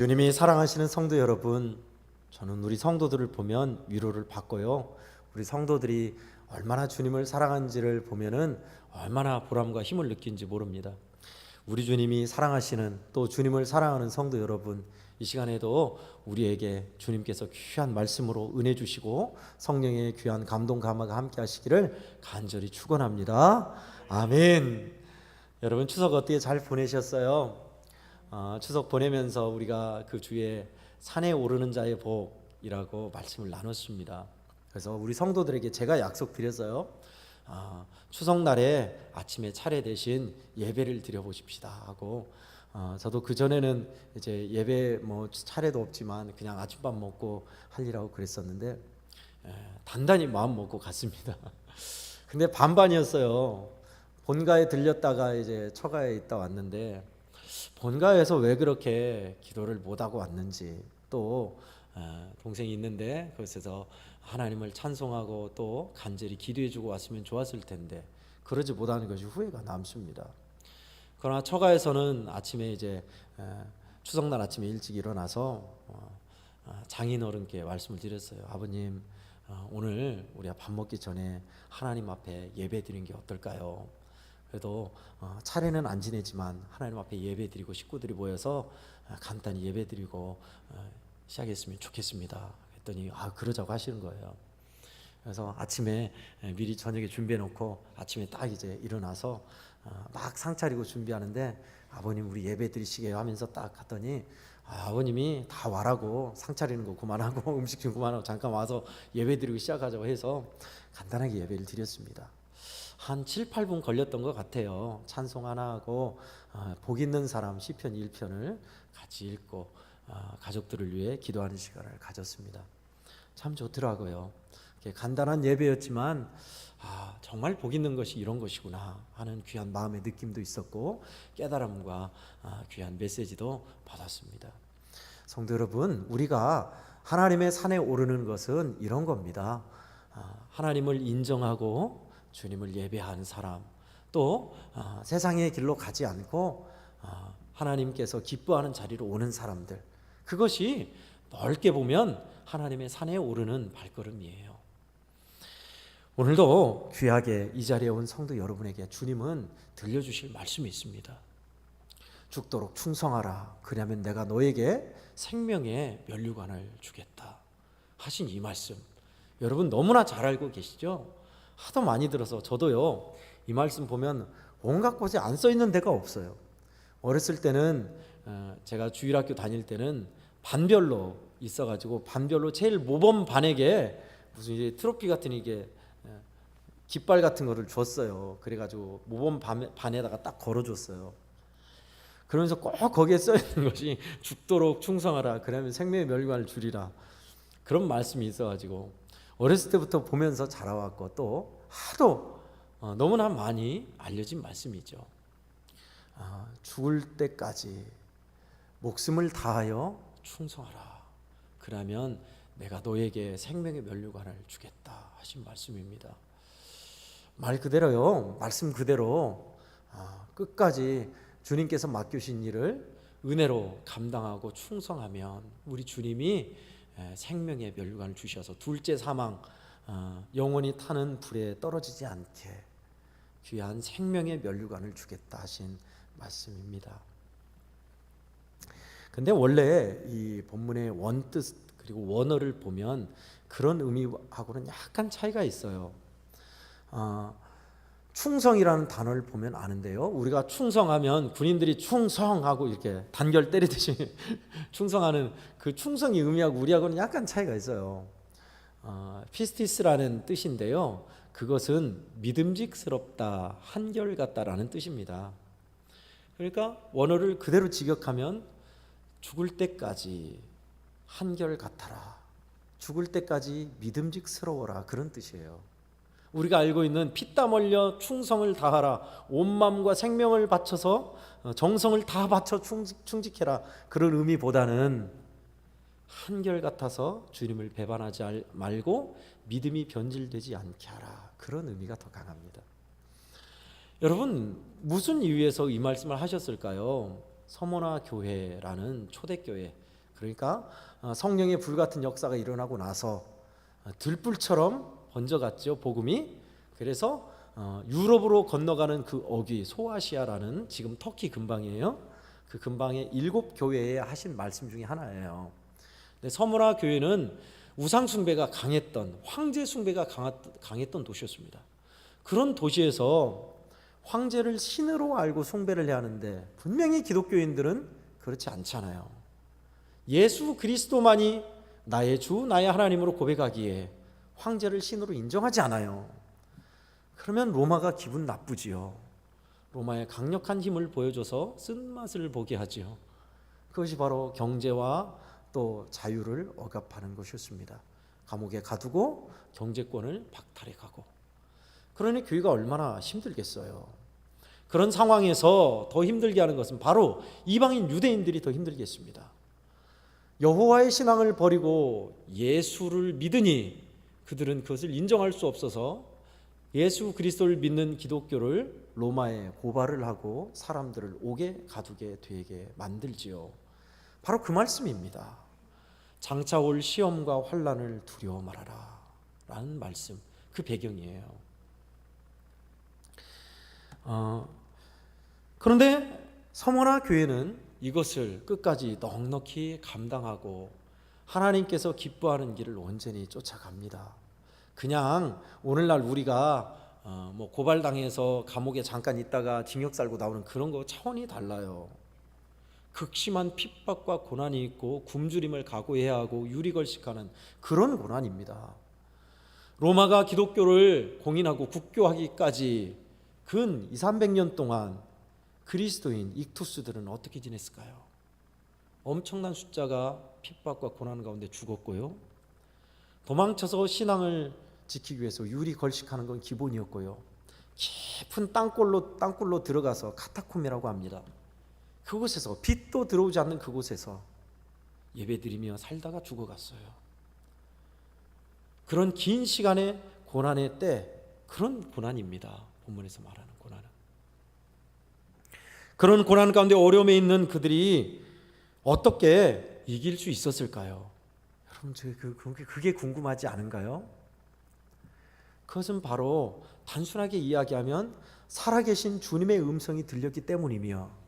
주님이 사랑하시는 성도 여러분, 저는 우리 성도들을 보면 위로를 받고요. 우리 성도들이 얼마나 주님을 사랑하는지를 보면은 얼마나 보람과 힘을 느낀지 모릅니다. 우리 주님이 사랑하시는, 또 주님을 사랑하는 성도 여러분, 이 시간에도 우리에게 주님께서 귀한 말씀으로 은혜 주시고 성령의 귀한 감동 감화가 함께 하시기를 간절히 축원합니다. 아멘. 여러분, 추석 어떻게 잘 보내셨어요? 추석 보내면서 우리가 그 주에 산에 오르는 자의 복이라고 말씀을 나눴습니다. 그래서 우리 성도들에게 제가 약속드렸어요. 추석날에 아침에 차례 대신 예배를 드려보십시다 하고, 저도 그전에는 이제 예배 뭐 차례도 없지만 그냥 아침밥 먹고 할리라고 그랬었는데, 단단히 마음 먹고 갔습니다. 근데 반반이었어요. 본가에 들렸다가 이제 처가에 있다 왔는데, 본가에서 왜 그렇게 기도를 못하고 왔는지, 또 동생이 있는데 그곳에서 하나님을 찬송하고 또 간절히 기도해주고 왔으면 좋았을 텐데 그러지 못하는 것이 후회가 남습니다. 그러나 처가에서는 아침에 이제 추석날 아침에 일찍 일어나서 장인어른께 말씀을 드렸어요. 아버님, 오늘 우리가 밥 먹기 전에 하나님 앞에 예배 드리는 게 어떨까요? 그래도 차례는 안 지내지만 하나님 앞에 예배 드리고 식구들이 모여서 간단히 예배 드리고 시작했으면 좋겠습니다. 그랬더니 그러자고 하시는 거예요. 그래서 아침에 미리 저녁에 준비해 놓고 아침에 딱 이제 일어나서 막 상 차리고 준비하는데, 아버님 우리 예배 드리시게요 하면서 딱 갔더니 아버님이 다 와라고, 상 차리는 거 그만하고 음식 좀 그만하고 잠깐 와서 예배 드리고 시작하자고 해서 간단하게 예배를 드렸습니다. 한 7, 8분 걸렸던 것 같아요. 찬송 하나 하고 복 있는 사람 시편 1편을 같이 읽고 가족들을 위해 기도하는 시간을 가졌습니다. 참 좋더라고요. 간단한 예배였지만 정말 복 있는 것이 이런 것이구나 하는 귀한 마음의 느낌도 있었고, 깨달음과 귀한 메시지도 받았습니다. 성도 여러분, 우리가 하나님의 산에 오르는 것은 이런 겁니다. 하나님을 인정하고 주님을 예배하는 사람, 또 세상의 길로 가지 않고 하나님께서 기뻐하는 자리로 오는 사람들, 그것이 넓게 보면 하나님의 산에 오르는 발걸음이에요. 오늘도 귀하게 이 자리에 온 성도 여러분에게 주님은 들려주실 말씀이 있습니다. 죽도록 충성하라, 그러면 내가 너에게 생명의 면류관을 주겠다 하신 이 말씀, 여러분 너무나 잘 알고 계시죠? 하도 많이 들어서 저도요, 이 말씀 보면 온갖 곳에 안 써 있는 데가 없어요. 어렸을 때는 제가 주일학교 다닐 때는 반별로 있어가지고 반별로 제일 모범 반에게 무슨 이제 트로피 같은 이게 깃발 같은 거를 줬어요. 그래가지고 모범 반에다가 딱 걸어줬어요. 그러면서 꼭 거기에 써 있는 것이 죽도록 충성하라, 그러면 생명의 멸관을 주리라, 그런 말씀이 있어가지고 어렸을 때부터 보면서 자라왔고, 또 하도 너무나 많이 알려진 말씀이죠. 죽을 때까지 목숨을 다하여 충성하라, 그러면 내가 너에게 생명의 면류관을 주겠다 하신 말씀입니다. 말 그대로요, 말씀 그대로 끝까지 주님께서 맡기신 일을 은혜로 감당하고 충성하면 우리 주님이 생명의 면류관을 주셔서 둘째 사망, 영원히 타는 불에 떨어지지 않게 귀한 생명의 면류관을 주겠다 하신 말씀입니다. 근데 원래 이 본문의 원뜻 그리고 원어를 보면 그런 의미하고는 약간 차이가 있어요. 충성이라는 단어를 보면 아는데요, 우리가 충성하면 군인들이 충성하고 이렇게 단결 때리듯이 충성하는 그 충성이 의미하고 우리하고는 약간 차이가 있어요. 피스티스라는 뜻인데요, 그것은 믿음직스럽다, 한결같다라는 뜻입니다. 그러니까 원어를 그대로 직역하면 죽을 때까지 한결같아라, 죽을 때까지 믿음직스러워라, 그런 뜻이에요. 우리가 알고 있는 피땀 흘려 충성을 다하라, 온 마음과 생명을 바쳐서 정성을 다 바쳐 충직해라, 그런 의미보다는 한결같아서 주님을 배반하지 말고 믿음이 변질되지 않게 하라, 그런 의미가 더 강합니다. 여러분, 무슨 이유에서 이 말씀을 하셨을까요? 서머나 교회라는 초대교회, 그러니까 성령의 불같은 역사가 일어나고 나서 들불처럼 번져갔죠, 복음이. 그래서 유럽으로 건너가는 그 어귀 소아시아라는 지금 터키 근방이에요. 그 근방의 7교회에 하신 말씀 중에 하나예요. 근데 서머나 교회는 우상 숭배가 강했던, 황제 숭배가 강했던 도시였습니다. 그런 도시에서 황제를 신으로 알고 숭배를 해야 하는데 분명히 기독교인들은 그렇지 않잖아요. 예수 그리스도만이 나의 주, 나의 하나님으로 고백하기에 황제를 신으로 인정하지 않아요. 그러면 로마가 기분 나쁘지요. 로마의 강력한 힘을 보여줘서 쓴맛을 보게 하지요. 그것이 바로 경제와 또 자유를 억압하는 것이었습니다. 감옥에 가두고 경제권을 박탈해 가고. 그러니 교회가 얼마나 힘들겠어요. 그런 상황에서 더 힘들게 하는 것은 바로 이방인 유대인들이 더 힘들게 했습니다. 여호와의 신앙을 버리고 예수를 믿으니 그들은 그것을 인정할 수 없어서 예수 그리스도를 믿는 기독교를 로마에 고발을 하고 사람들을 옥에 가두게 되게 만들지요. 바로 그 말씀입니다. 장차 올 시험과 환난을 두려워 말아라 라는 말씀, 그 배경이에요. 그런데 서머나 교회는 이것을 끝까지 넉넉히 감당하고 하나님께서 기뻐하는 길을 온전히 쫓아갑니다. 그냥 오늘날 우리가 고발당해서 감옥에 잠깐 있다가 징역 살고 나오는 그런 거 차원이 달라요. 극심한 핍박과 고난이 있고 굶주림을 각오해야 하고 유리걸식하는 그런 고난입니다. 로마가 기독교를 공인하고 국교하기까지 근 200~300년 동안 그리스도인 익투스들은 어떻게 지냈을까요? 엄청난 숫자가 핍박과 고난 가운데 죽었고요. 도망쳐서 신앙을 지키기 위해서 유리걸식하는 건 기본이었고요. 깊은 땅굴로 들어가서 카타콤이라고 합니다. 그곳에서 빛도 들어오지 않는 그곳에서 예배드리며 살다가 죽어갔어요. 그런 긴 시간의 고난의 때, 그런 고난입니다. 본문에서 말하는 고난은. 그런 고난 가운데 어려움에 있는 그들이 어떻게 이길 수 있었을까요? 여러분, 그게 궁금하지 않은가요? 그것은 바로 단순하게 이야기하면 살아계신 주님의 음성이 들렸기 때문이며,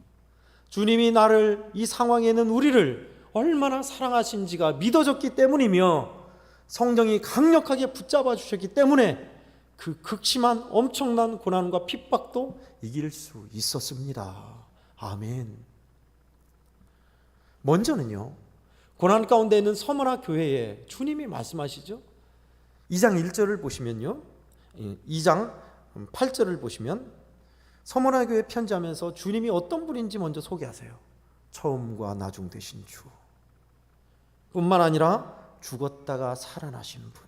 주님이 나를, 이 상황에 있는 우리를 얼마나 사랑하신지가 믿어졌기 때문이며, 성령이 강력하게 붙잡아 주셨기 때문에 그 극심한 엄청난 고난과 핍박도 이길 수 있었습니다. 아멘. 먼저는요, 고난 가운데 있는 서머나 교회에 주님이 말씀하시죠. 2장 1절을 보시면요, 2장 8절을 보시면 서머나 교회 편지하면서 주님이 어떤 분인지 먼저 소개하세요. 처음과 나중 되신 주, 뿐만 아니라 죽었다가 살아나신 분.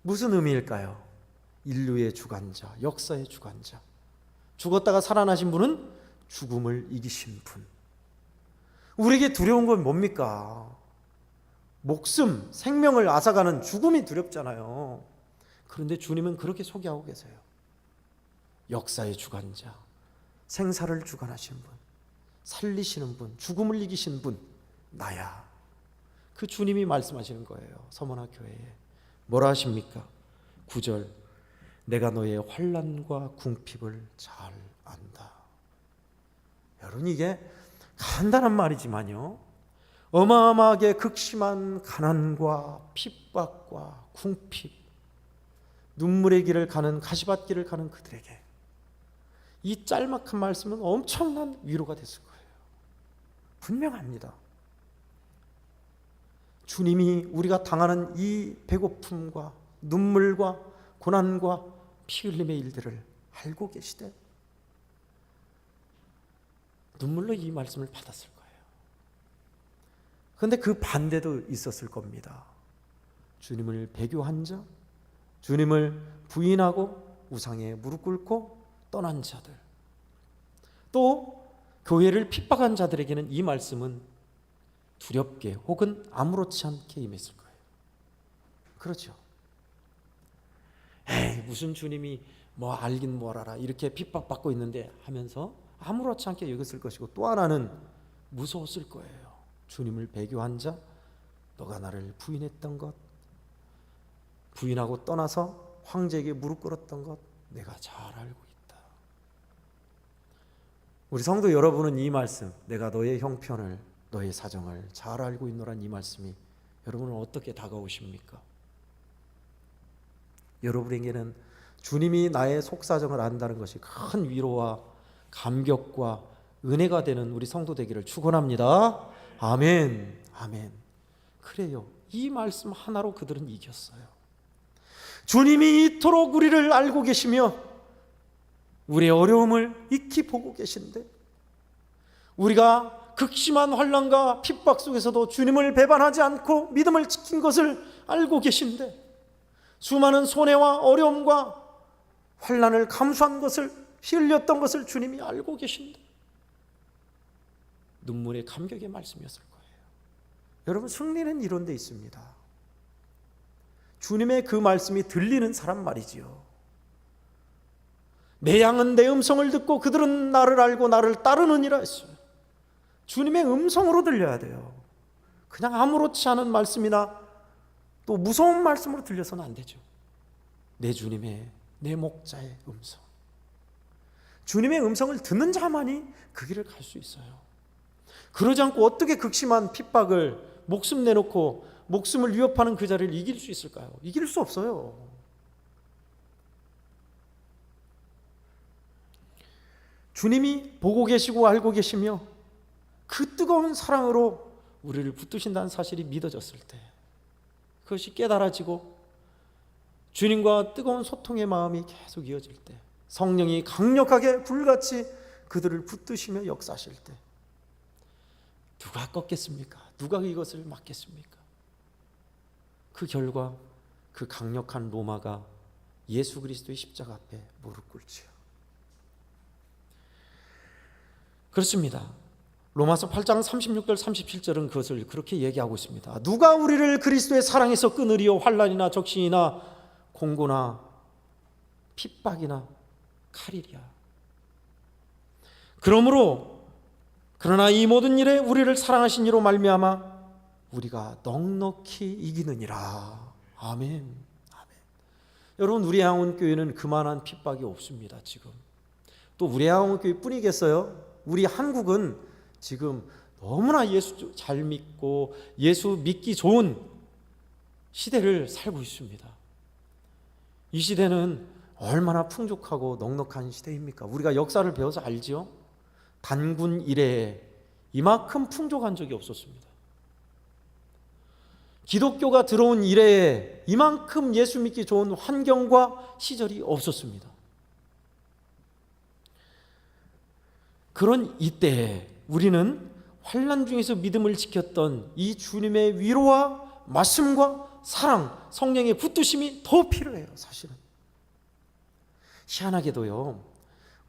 무슨 의미일까요? 인류의 주관자, 역사의 주관자. 죽었다가 살아나신 분은 죽음을 이기신 분. 우리에게 두려운 건 뭡니까? 목숨, 생명을 앗아가는 죽음이 두렵잖아요. 그런데 주님은 그렇게 소개하고 계세요. 역사의 주관자, 생사를 주관하신 분, 살리시는 분, 죽음을 이기신 분, 나야. 그 주님이 말씀하시는 거예요. 서머나 교회에 뭐라 하십니까? 9절, 내가 너의 환난과 궁핍을 잘 안다. 여러분, 이게 간단한 말이지만요, 어마어마하게 극심한 가난과 핍박과 궁핍, 눈물의 길을 가는, 가시밭길을 가는 그들에게 이 짤막한 말씀은 엄청난 위로가 됐을 거예요. 분명합니다. 주님이 우리가 당하는 이 배고픔과 눈물과 고난과 피 흘림의 일들을 알고 계시되 눈물로 이 말씀을 받았을 거예요. 그런데 그 반대도 있었을 겁니다. 주님을 배교한 자, 주님을 부인하고 우상에 무릎 꿇고 떠난 자들, 또 교회를 핍박한 자들에게는 이 말씀은 두렵게 혹은 아무렇지 않게 임했을 거예요. 그렇죠. 에이, 무슨 주님이 뭐 알긴 뭘 알아, 이렇게 핍박받고 있는데 하면서 아무렇지 않게 여겼을 것이고, 또 하나는 무서웠을 거예요. 주님을 배교한 자, 너가 나를 부인했던 것, 부인하고 떠나서 황제에게 무릎 꿇었던 것 내가 잘 알고 있다. 우리 성도 여러분은 이 말씀, 내가 너의 형편을, 너의 사정을 잘 알고 있노란 이 말씀이 여러분은 어떻게 다가오십니까? 여러분에게는 주님이 나의 속사정을 안다는 것이 큰 위로와 감격과 은혜가 되는 우리 성도 되기를 축원합니다. 아멘. 아멘. 그래요. 이 말씀 하나로 그들은 이겼어요. 주님이 이토록 우리를 알고 계시며 우리의 어려움을 익히 보고 계신데, 우리가 극심한 환난과 핍박 속에서도 주님을 배반하지 않고 믿음을 지킨 것을 알고 계신데, 수많은 손해와 어려움과 환난을 감수한 것을, 흘렸던 것을 주님이 알고 계신데 눈물의 감격의 말씀이었을 거예요. 여러분, 승리는 이런 데 있습니다. 주님의 그 말씀이 들리는 사람 말이지요. 내 양은 내 음성을 듣고 그들은 나를 알고 나를 따르느니라 했어요. 주님의 음성으로 들려야 돼요. 그냥 아무렇지 않은 말씀이나 또 무서운 말씀으로 들려서는 안 되죠. 내 주님의, 내 목자의 음성, 주님의 음성을 듣는 자만이 그 길을 갈 수 있어요. 그러지 않고 어떻게 극심한 핍박을 목숨 내놓고 목숨을 위협하는 그 자리를 이길 수 있을까요? 이길 수 없어요. 주님이 보고 계시고 알고 계시며 그 뜨거운 사랑으로 우리를 붙드신다는 사실이 믿어졌을 때, 그것이 깨달아지고 주님과 뜨거운 소통의 마음이 계속 이어질 때, 성령이 강력하게 불같이 그들을 붙드시며 역사하실 때, 누가 꺾겠습니까? 누가 이것을 막겠습니까? 그 결과 그 강력한 로마가 예수 그리스도의 십자가 앞에 무릎 꿇지요. 그렇습니다. 로마서 8장 36절 37절은 그것을 그렇게 얘기하고 있습니다. 누가 우리를 그리스도의 사랑에서 끊으리요? 환난이나 적신이나 공고나 핍박이나 칼이랴. 그러나 이 모든 일에 우리를 사랑하신 이로 말미암아 우리가 넉넉히 이기느니라. 아멘. 아멘. 여러분, 우리 양원교회는 그만한 핍박이 없습니다. 지금 또 우리 양원교회 뿐이겠어요? 우리 한국은 지금 너무나 예수 잘 믿고 예수 믿기 좋은 시대를 살고 있습니다. 이 시대는 얼마나 풍족하고 넉넉한 시대입니까? 우리가 역사를 배워서 알지요? 단군 이래에 이만큼 풍족한 적이 없었습니다. 기독교가 들어온 이래에 이만큼 예수 믿기 좋은 환경과 시절이 없었습니다. 그런 이때에 우리는 환난 중에서 믿음을 지켰던 이 주님의 위로와 말씀과 사랑, 성령의 붙드심이 더 필요해요. 사실은 희한하게도요,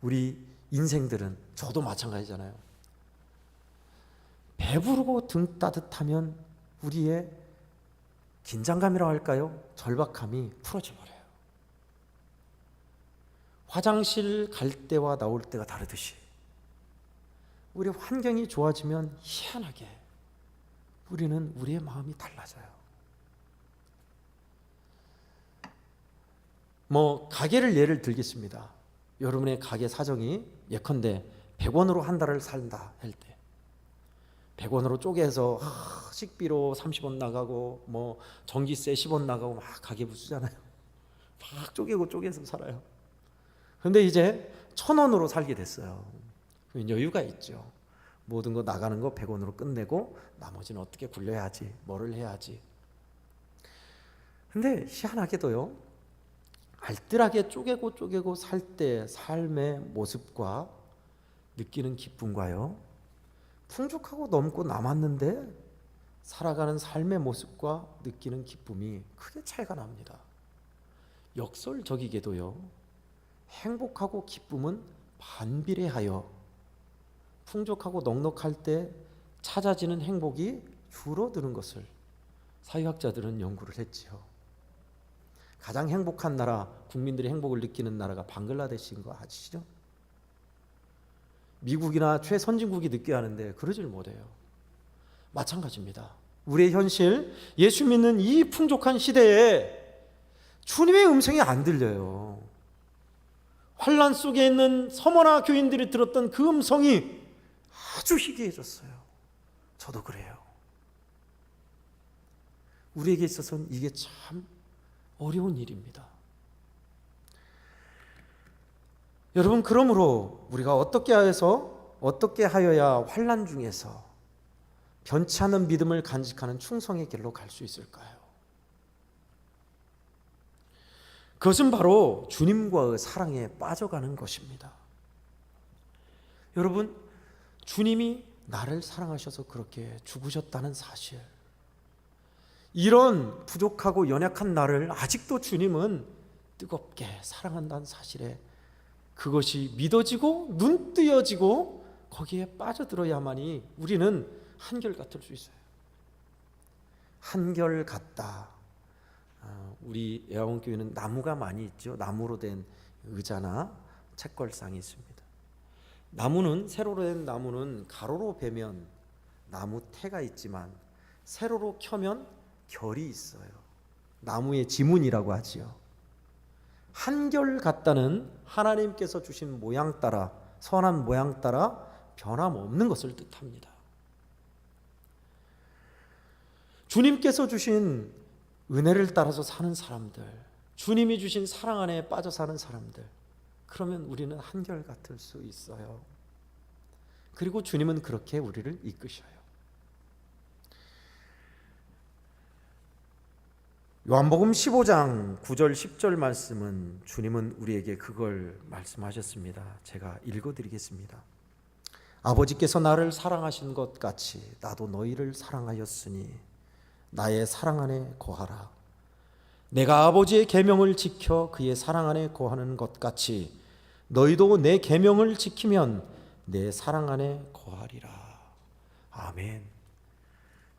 우리 인생들은, 저도 마찬가지잖아요. 배부르고 등 따뜻하면 우리의 긴장감이라고 할까요? 절박함이 풀어져버려요. 화장실 갈 때와 나올 때가 다르듯이 우리 환경이 좋아지면 희한하게 우리는 우리의 마음이 달라져요. 가게를 예를 들겠습니다. 여러분의 가게 사정이 예컨대 100원으로 한 달을 산다 할 때, 100원으로 쪼개서 식비로 30원 나가고 전기세 10원 나가고 막 가계 부수잖아요. 막 쪼개서 살아요. 그런데 이제 1,000원으로 살게 됐어요. 여유가 있죠. 모든 거 나가는 거 100원으로 끝내고 나머지는 어떻게 굴려야지, 뭐를 해야지. 근데 희한하게도요, 알뜰하게 쪼개고 살 때 삶의 모습과 느끼는 기쁨과요, 풍족하고 넘고 남았는데 살아가는 삶의 모습과 느끼는 기쁨이 크게 차이가 납니다. 역설적이게도요, 행복하고 기쁨은 반비례하여 풍족하고 넉넉할 때 찾아지는 행복이 줄어드는 것을 사회학자들은 연구를 했지요. 가장 행복한 나라, 국민들이 행복을 느끼는 나라가 방글라데시인 거 아시죠? 미국이나 최선진국이 느껴야 하는데 그러질 못해요. 마찬가지입니다. 우리의 현실, 예수 믿는 이 풍족한 시대에 주님의 음성이 안 들려요. 환난 속에 있는 서머나 교인들이 들었던 그 음성이 아주 희귀해졌어요. 저도 그래요. 우리에게 있어서는 이게 참 어려운 일입니다. 여러분, 그러므로 우리가 어떻게 하여야 환난 중에서 변치 않는 믿음을 간직하는 충성의 길로 갈 수 있을까요? 그것은 바로 주님과의 사랑에 빠져가는 것입니다. 여러분, 주님이 나를 사랑하셔서 그렇게 죽으셨다는 사실, 이런 부족하고 연약한 나를 아직도 주님은 뜨겁게 사랑한다는 사실에 그것이 믿어지고 눈뜨여지고 거기에 빠져들어야만이 우리는 한결같을 수 있어요. 한결같다. 우리 애화원교회는 나무가 많이 있죠. 나무로 된 의자나 책걸상이 있습니다. 나무는, 세로로 된 나무는 가로로 베면 나무 태가 있지만 세로로 켜면 결이 있어요. 나무의 지문이라고 하지요. 한결같다는 하나님께서 주신 모양 따라, 선한 모양 따라 변함없는 것을 뜻합니다. 주님께서 주신 은혜를 따라서 사는 사람들, 주님이 주신 사랑 안에 빠져 사는 사람들, 그러면 우리는 한결같을 수 있어요. 그리고 주님은 그렇게 우리를 이끄셔요. 요한복음 15장 9절 10절 말씀은 주님은 우리에게 그걸 말씀하셨습니다. 제가 읽어드리겠습니다. 아버지께서 나를 사랑하신 것 같이 나도 너희를 사랑하였으니 나의 사랑 안에 거하라. 내가 아버지의 계명을 지켜 그의 사랑 안에 거하는 것 같이 너희도 내 계명을 지키면 내 사랑 안에 거하리라. 아멘.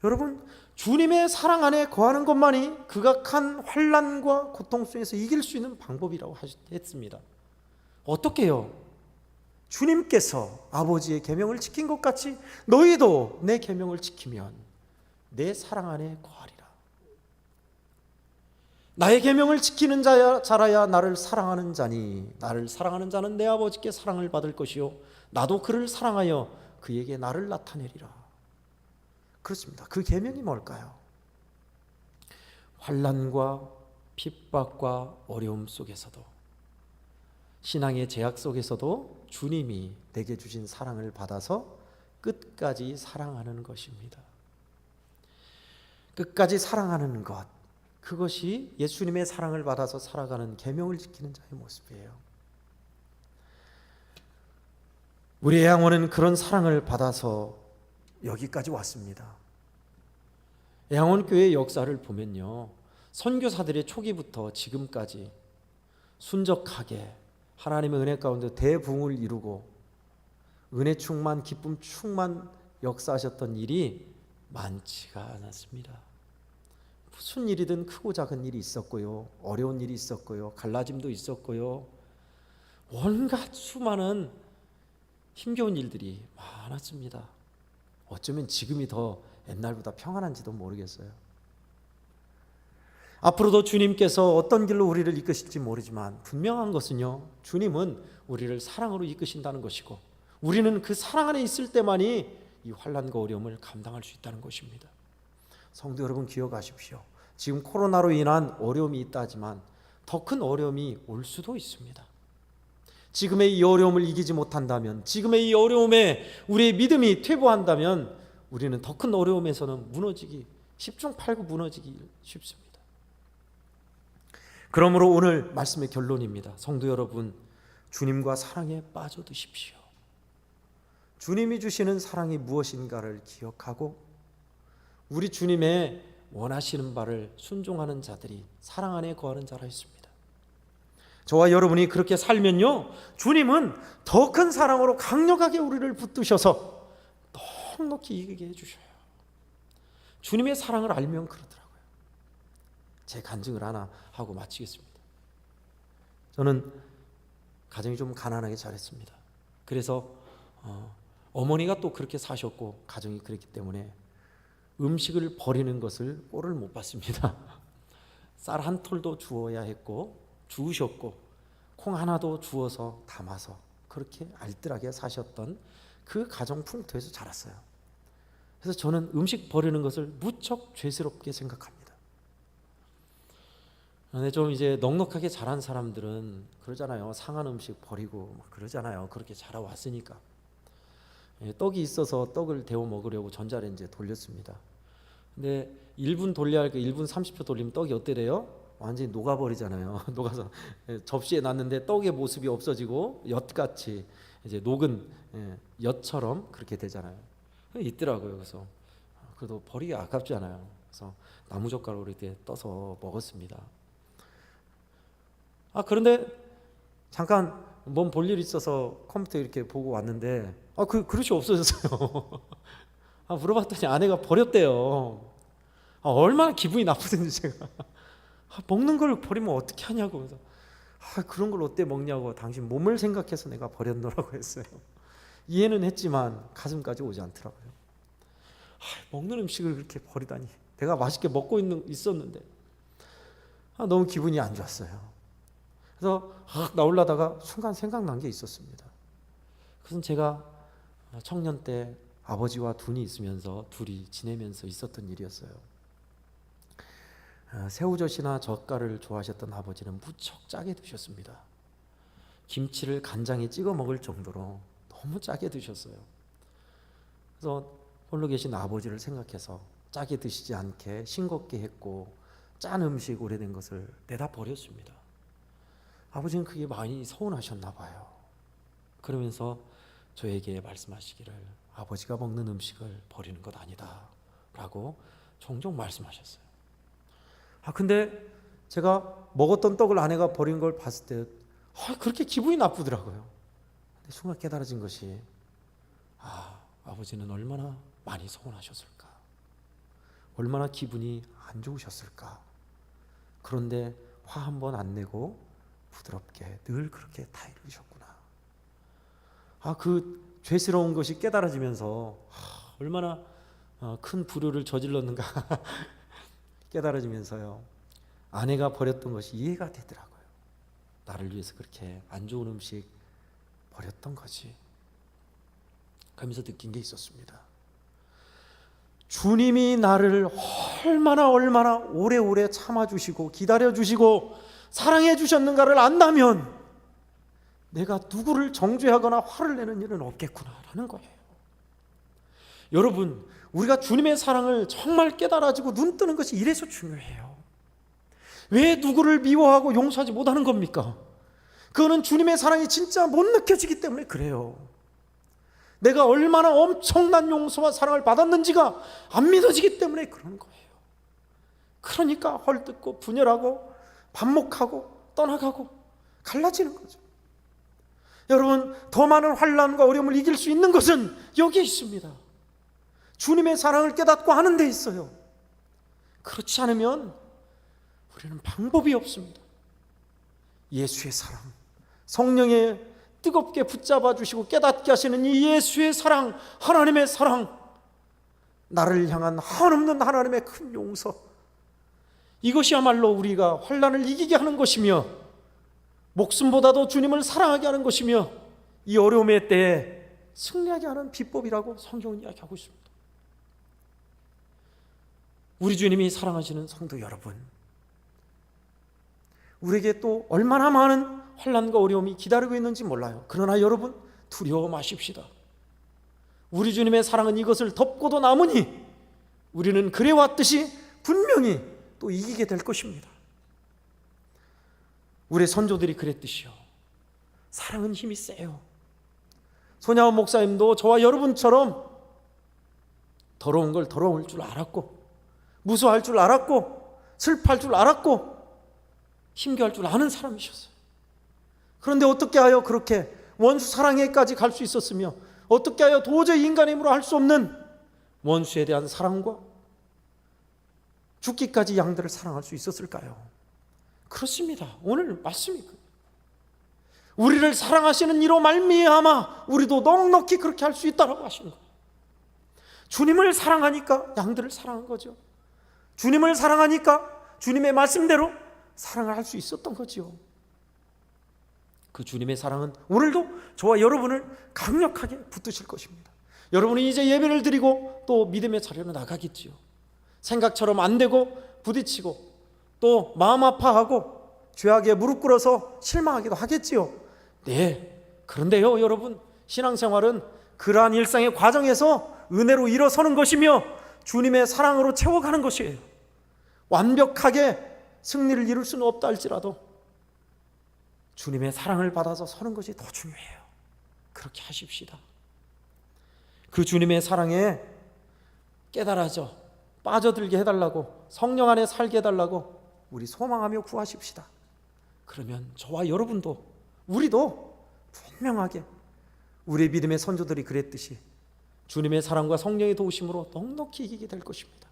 여러분, 주님의 사랑 안에 거하는 것만이 극악한 환난과 고통 속에서 이길 수 있는 방법이라고 했습니다. 어떻게 해요? 주님께서 아버지의 계명을 지킨 것 같이 너희도 내 계명을 지키면 내 사랑 안에 거하리라. 나의 계명을 지키는 자라야 나를 사랑하는 자니 나를 사랑하는 자는 내 아버지께 사랑을 받을 것이요 나도 그를 사랑하여 그에게 나를 나타내리라. 그렇습니다. 그 계명이 뭘까요? 환난과 핍박과 어려움 속에서도, 신앙의 제약 속에서도 주님이 내게 주신 사랑을 받아서 끝까지 사랑하는 것입니다. 끝까지 사랑하는 것, 그것이 예수님의 사랑을 받아서 살아가는 계명을 지키는 자의 모습이에요. 우리 애양원은 그런 사랑을 받아서 여기까지 왔습니다. 애양원교회의 역사를 보면요, 선교사들의 초기부터 지금까지 순적하게 하나님의 은혜 가운데 대부흥을 이루고 은혜 충만, 기쁨 충만 역사하셨던 일이 많지가 않았습니다. 무슨 일이든 크고 작은 일이 있었고요, 어려운 일이 있었고요, 갈라짐도 있었고요, 온갖 수많은 힘겨운 일들이 많았습니다. 어쩌면 지금이 더 옛날보다 평안한지도 모르겠어요. 앞으로도 주님께서 어떤 길로 우리를 이끄실지 모르지만 분명한 것은요, 주님은 우리를 사랑으로 이끄신다는 것이고 우리는 그 사랑 안에 있을 때만이 이 환난과 어려움을 감당할 수 있다는 것입니다. 성도 여러분, 기억하십시오. 지금 코로나로 인한 어려움이 있다 하지만 더 큰 어려움이 올 수도 있습니다. 지금의 이 어려움을 이기지 못한다면, 지금의 이 어려움에 우리의 믿음이 퇴보한다면 우리는 더 큰 어려움에서는 무너지기, 10중 8구 무너지기 쉽습니다. 그러므로 오늘 말씀의 결론입니다. 성도 여러분, 주님과 사랑에 빠져드십시오. 주님이 주시는 사랑이 무엇인가를 기억하고 우리 주님의 원하시는 바를 순종하는 자들이 사랑 안에 거하는 자라 했습니다. 저와 여러분이 그렇게 살면요, 주님은 더 큰 사랑으로 강력하게 우리를 붙드셔서 넉넉히 이기게 해주셔요. 주님의 사랑을 알면 그러더라고요. 제 간증을 하나 하고 마치겠습니다. 저는 가정이 좀 가난하게 자랐습니다. 그래서 어머니가 또 그렇게 사셨고 가정이 그랬기 때문에 음식을 버리는 것을 꼴을 못 봤습니다. 쌀 한 톨도 주어야 했고 주우셨고 콩 하나도 주워서 담아서 그렇게 알뜰하게 사셨던 그 가정 풍토에서 자랐어요. 그래서 저는 음식 버리는 것을 무척 죄스럽게 생각합니다. 근데 좀 이제 넉넉하게 자란 사람들은 그러잖아요. 상한 음식 버리고 막 그러잖아요. 그렇게 자라왔으니까. 떡이 있어서 떡을 데워 먹으려고 전자레인지에 돌렸습니다. 근데 1분 돌려야 할 거 1분 30초 돌리면 떡이 어때래요? 완전히 녹아버리잖아요. 녹아서 접시에 놨는데 떡의 모습이 없어지고 엿같이 이제 녹은 엿처럼 그렇게 되잖아요. 있더라고요. 그래서 그래도 버리기 아깝잖아요. 그래서 나무젓가락으로 이렇게 떠서 먹었습니다. 그런데 잠깐 뭔 볼 일 있어서 컴퓨터 이렇게 보고 왔는데 그 그릇이 없어졌어요. 물어봤더니 아내가 버렸대요. 얼마나 기분이 나쁘든지 제가 먹는 걸 버리면 어떻게 하냐고. 그래서 그런 걸 어때 먹냐고. 당신 몸을 생각해서 내가 버렸노라고 했어요. 이해는 했지만 가슴까지 오지 않더라고요. 먹는 음식을 그렇게 버리다니. 내가 맛있게 먹고 있었는데 너무 기분이 안 좋았어요. 그래서 나오려다가 순간 생각난 게 있었습니다. 그것은 제가 청년 때 아버지와 둘이 지내면서 있었던 일이었어요. 새우젓이나 젓갈을 좋아하셨던 아버지는 무척 짜게 드셨습니다. 김치를 간장에 찍어 먹을 정도로 너무 짜게 드셨어요. 그래서 홀로 계신 아버지를 생각해서 짜게 드시지 않게 싱겁게 했고 짠 음식 오래된 것을 내다 버렸습니다. 아버지는 그게 많이 서운하셨나 봐요. 그러면서 저에게 말씀하시기를 아버지가 먹는 음식을 버리는 것 아니다 라고 종종 말씀하셨어요. 근데 제가 먹었던 떡을 아내가 버린 걸 봤을 때 그렇게 기분이 나쁘더라고요. 근데 순간 깨달아진 것이 아버지는 얼마나 많이 서운하셨을까, 얼마나 기분이 안 좋으셨을까. 그런데 화 한 번 안 내고 부드럽게 늘 그렇게 타이르셨구나. 그 죄스러운 것이 깨달아지면서 얼마나 큰 불효를 저질렀는가 깨달아지면서요, 아내가 버렸던 것이 이해가 되더라고요. 나를 위해서 그렇게 안 좋은 음식 버렸던 거지. 그러면서 느낀 게 있었습니다. 주님이 나를 얼마나 오래오래 참아주시고 기다려주시고 사랑해주셨는가를 안다면 내가 누구를 정죄하거나 화를 내는 일은 없겠구나라는 거예요. 여러분, 우리가 주님의 사랑을 정말 깨달아지고 눈뜨는 것이 이래서 중요해요. 왜 누구를 미워하고 용서하지 못하는 겁니까? 그거는 주님의 사랑이 진짜 못 느껴지기 때문에 그래요. 내가 얼마나 엄청난 용서와 사랑을 받았는지가 안 믿어지기 때문에 그러는 거예요. 그러니까 헐뜯고 분열하고 반목하고 떠나가고 갈라지는 거죠. 여러분, 더 많은 환난과 어려움을 이길 수 있는 것은 여기에 있습니다. 주님의 사랑을 깨닫고 하는 데 있어요. 그렇지 않으면 우리는 방법이 없습니다. 예수의 사랑, 성령의 뜨겁게 붙잡아 주시고 깨닫게 하시는 이 예수의 사랑, 하나님의 사랑, 나를 향한 한없는 하나님의 큰 용서, 이것이야말로 우리가 환난을 이기게 하는 것이며 목숨보다도 주님을 사랑하게 하는 것이며 이 어려움의 때에 승리하게 하는 비법이라고 성경은 이야기하고 있습니다. 우리 주님이 사랑하시는 성도 여러분, 우리에게 또 얼마나 많은 환난과 어려움이 기다리고 있는지 몰라요. 그러나 여러분, 두려워 마십시다. 우리 주님의 사랑은 이것을 덮고도 남으니 우리는 그래왔듯이 분명히 또 이기게 될 것입니다. 우리 선조들이 그랬듯이요, 사랑은 힘이 세요. 손야원 목사님도 저와 여러분처럼 더러운 걸 더러울 줄 알았고, 무서워할 줄 알았고, 슬퍼할 줄 알았고, 힘겨울 줄 아는 사람이셨어요. 그런데 어떻게 하여 그렇게 원수 사랑에까지 갈 수 있었으며, 어떻게 하여 도저히 인간의 힘으로 할 수 없는 원수에 대한 사랑과 죽기까지 양들을 사랑할 수 있었을까요? 그렇습니다. 오늘 말씀이 우리를 사랑하시는 이로 말미암아 우리도 넉넉히 그렇게 할 수 있다라고 하시는 거예요. 주님을 사랑하니까 양들을 사랑한 거죠. 주님을 사랑하니까 주님의 말씀대로 사랑을 할 수 있었던 거죠. 그 주님의 사랑은 오늘도 저와 여러분을 강력하게 붙드실 것입니다. 여러분이 이제 예배를 드리고 또 믿음의 자리로 나가겠지요. 생각처럼 안 되고 부딪히고 또 마음 아파하고 죄악에 무릎 꿇어서 실망하기도 하겠지요. 네, 그런데요 여러분, 신앙생활은 그러한 일상의 과정에서 은혜로 일어서는 것이며 주님의 사랑으로 채워가는 것이에요. 완벽하게 승리를 이룰 수는 없다 할지라도 주님의 사랑을 받아서 서는 것이 더 중요해요. 그렇게 하십시다. 그 주님의 사랑에 깨달아져 빠져들게 해달라고, 성령 안에 살게 해달라고 우리 소망하며 구하십시다. 그러면 저와 여러분도, 우리도 분명하게 우리의 믿음의 선조들이 그랬듯이 주님의 사랑과 성령의 도우심으로 넉넉히 이기게 될 것입니다.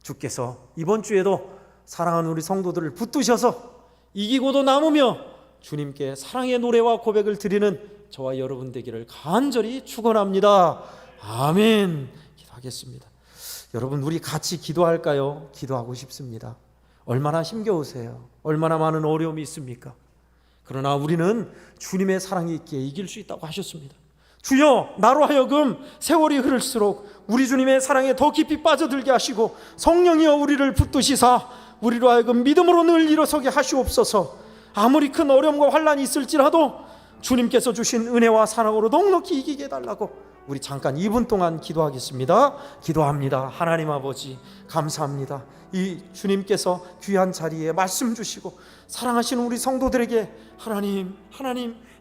주께서 이번 주에도 사랑하는 우리 성도들을 붙드셔서 이기고도 남으며 주님께 사랑의 노래와 고백을 드리는 저와 여러분 되기를 간절히 축원합니다. 아멘. 기도하겠습니다. 여러분, 우리 같이 기도할까요? 기도하고 싶습니다. 얼마나 힘겨우세요? 얼마나 많은 어려움이 있습니까? 그러나 우리는 주님의 사랑이 있기에 이길 수 있다고 하셨습니다. 주여, 나로 하여금 세월이 흐를수록 우리 주님의 사랑에 더 깊이 빠져들게 하시고 성령이여 우리를 붙드시사 우리로 하여금 믿음으로 늘 일어서게 하시옵소서. 아무리 큰 어려움과 환난이 있을지라도 주님께서 주신 은혜와 사랑으로 넉넉히 이기게 해달라고 우리 잠깐 2분 동안 기도하겠습니다. 기도합니다. 하나님 아버지, 감사합니다. 이 주님께서 귀한 자리에 말씀 주시고 사랑하시는 우리 성도들에게 하나님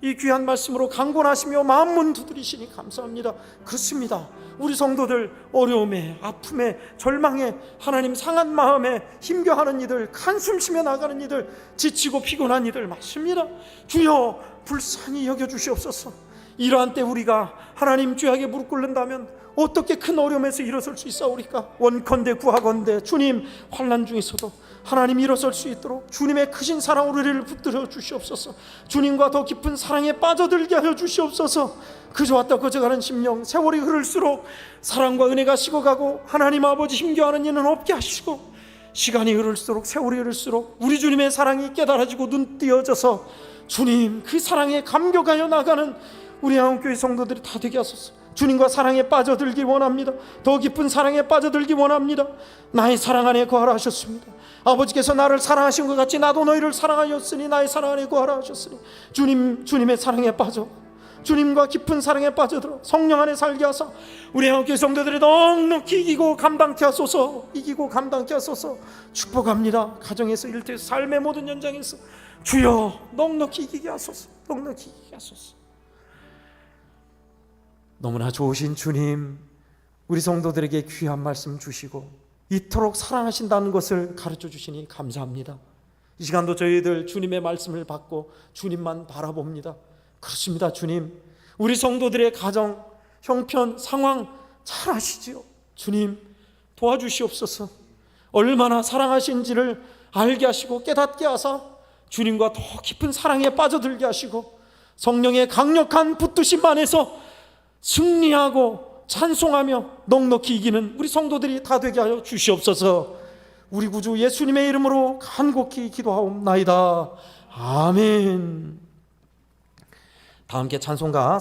이 귀한 말씀으로 강권하시며 마음문 두드리시니 감사합니다. 그렇습니다. 우리 성도들 어려움에, 아픔에, 절망에, 하나님 상한 마음에 힘겨워하는 이들, 한숨 쉬며 나가는 이들, 지치고 피곤한 이들 맞습니다. 주여 불쌍히 여겨주시옵소서. 이러한 때 우리가 하나님 죄악에 무릎 꿇는다면 어떻게 큰 어려움에서 일어설 수 있사오리까? 원컨대 구하건대 주님, 환난 중에서도 하나님 일어설 수 있도록 주님의 크신 사랑으로 우리를 붙들어 주시옵소서. 주님과 더 깊은 사랑에 빠져들게 하여 주시옵소서. 그저 왔다 거저가는 심령, 세월이 흐를수록 사랑과 은혜가 식어가고 하나님 아버지 힘겨워하는 이는 없게 하시고, 시간이 흐를수록, 세월이 흐를수록 우리 주님의 사랑이 깨달아지고 눈띄어져서 주님 그 사랑에 감격하여 나가는 우리 한국교회 성도들이 다 되게 하소서. 주님과 사랑에 빠져들기 원합니다. 더 깊은 사랑에 빠져들기 원합니다. 나의 사랑 안에 거하라 하셨습니다. 아버지께서 나를 사랑하신 것 같이 나도 너희를 사랑하였으니 나의 사랑 안에 거하라 하셨으니 주님의 사랑에 빠져 주님과 깊은 사랑에 빠져들어 성령 안에 살게 하사 우리 한국교회 성도들이 넉넉히 이기고 감당케 하소서. 이기고 감당케 하소서. 축복합니다. 가정에서, 일터에서, 삶의 모든 현장에서 주여 넉넉히 이기게 하소서. 넉넉히 이기게 하소서. 너무나 좋으신 주님, 우리 성도들에게 귀한 말씀 주시고 이토록 사랑하신다는 것을 가르쳐 주시니 감사합니다. 이 시간도 저희들 주님의 말씀을 받고 주님만 바라봅니다. 그렇습니다. 주님, 우리 성도들의 가정, 형편, 상황 잘 아시지요. 주님 도와주시옵소서. 얼마나 사랑하신지를 알게 하시고 깨닫게 하사 주님과 더 깊은 사랑에 빠져들게 하시고 성령의 강력한 붙드심 안에서 승리하고 찬송하며 넉넉히 이기는 우리 성도들이 다 되게 하여 주시옵소서. 우리 구주 예수님의 이름으로 간곡히 기도하옵나이다. 아멘. 다 함께 찬송가